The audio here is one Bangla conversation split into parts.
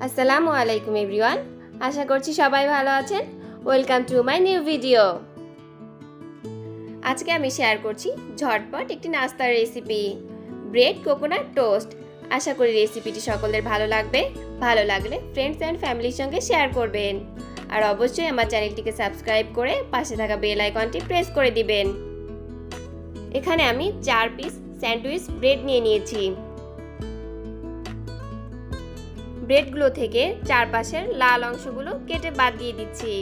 আসসালামু আলাইকুম এভরিওয়ান, আশা করছি সবাই ভালো আছেন। Welcome to my new video. আজকে আমি শেয়ার করছি ঝটপট একটি নাস্তার রেসিপি, ব্রেড কোকোনাট টোস্ট। আশা করি রেসিপিটি সকলের ভালো লাগবে। ভালো লাগলে ফ্রেন্ডস অ্যান্ড ফ্যামিলির সঙ্গে শেয়ার করবেন, আর অবশ্যই আমার চ্যানেলটিকে সাবস্ক্রাইব করে পাশে থাকা বেল আইকনটি প্রেস করে দিবেন। এখানে আমি 4 পিস স্যান্ডউইচ ব্রেড নিয়ে নিয়েছি। ব্রেডগুলো থেকে চারপাশের লাল অংশগুলো কেটে বাদ দিয়ে দিচ্ছি।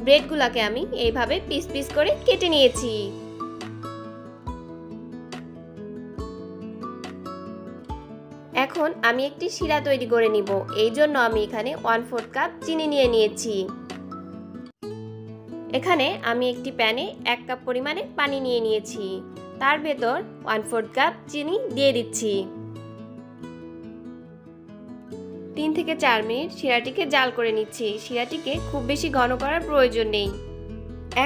ব্রেডগুলোকে আমি এইভাবে পিস পিস করে কেটে নিয়েছি। এখন আমি একটি শিরা তৈরি করে নিব। এই জন্য আমি এখানে 1/4 কাপ চিনি নিয়ে নিয়েছি। এখানে আমি একটি প্যানে 1 কাপ পরিমাণে পানি নিয়ে নিয়েছি। তার ভেতর 1/4 কাপ চিনি দিয়ে দিচ্ছি। 3 থেকে 4 মিনিট শিরাটিকে জাল করে নিচ্ছি। শিরাটিকে খুব বেশি ঘন করার প্রয়োজন নেই।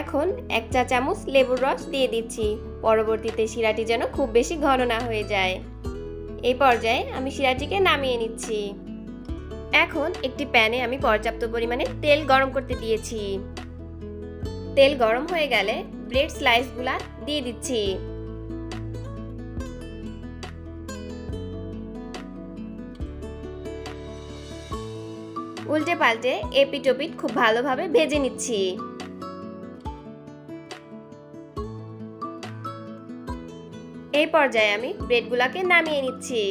এখন 1 চা চামচ লেবুর রস দিয়ে দিচ্ছি। পরবর্তীতে শিরাটি যেন খুব বেশি ঘন না হয়ে যায়। এই পর্যায়ে আমি শিরাটিকে নামিয়ে নিচ্ছি। এখন একটি প্যানে আমি পর্যাপ্ত পরিমাণে তেল গরম করতে দিয়েছি। তেল গরম হয়ে গেলে ব্রেড স্লাইসগুলা দিয়ে দিচ্ছি। উল্টে পাল্টে এপিট ওপিট খুব ভালোভাবে ভেজে নিচ্ছি। এই পর্যায়ে আমি ব্রেডগুলোকে নামিয়ে নিচ্ছি।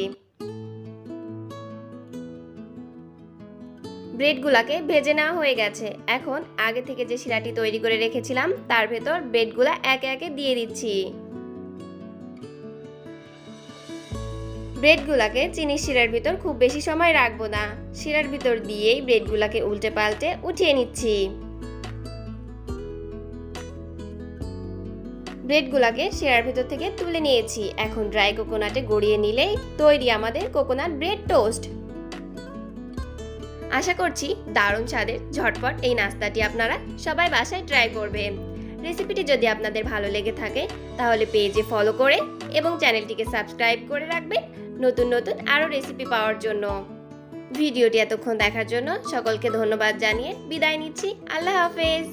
ব্রেডগুলোকে ভেজে নেওয়া হয়ে গেছে। এখন আগে থেকে যে শিরাটি তৈরি করে রেখেছিলাম তার ভেতর ব্রেডগুলো একে একে দিয়ে দিচ্ছি। ব্রেডগুলোকে চিনির শিরার ভিতর খুব বেশি সময় রাখবো না। শিরার ভিতর দিয়েই ব্রেডগুলোকে উল্টে পাল্টে উঠিয়ে নিচ্ছি। ব্রেডগুলোকে শিরার ভিতর থেকে তুলে নিয়েছি। এখন ড্রাই কোকোনাটে গড়িয়ে নিলেই তৈরি আমাদের কোকোনাট ব্রেড টোস্ট। আশা করছি দারুণ স্বাদের ঝটপট এই নাস্তাটি আপনারা সবাই বাসায় ট্রাই করবেন। রেসিপিটি যদি আপনাদের ভালো লেগে থাকে তাহলে পেজে ফলো করে এবং চ্যানেলটিকে সাবস্ক্রাইব করে রাখবেন নতুন নতুন আরও রেসিপি পাওয়ার জন্য। ভিডিওটি এতক্ষণ দেখার জন্য সকলকে ধন্যবাদ জানিয়ে বিদায় নিচ্ছি। আল্লাহ হাফেজ।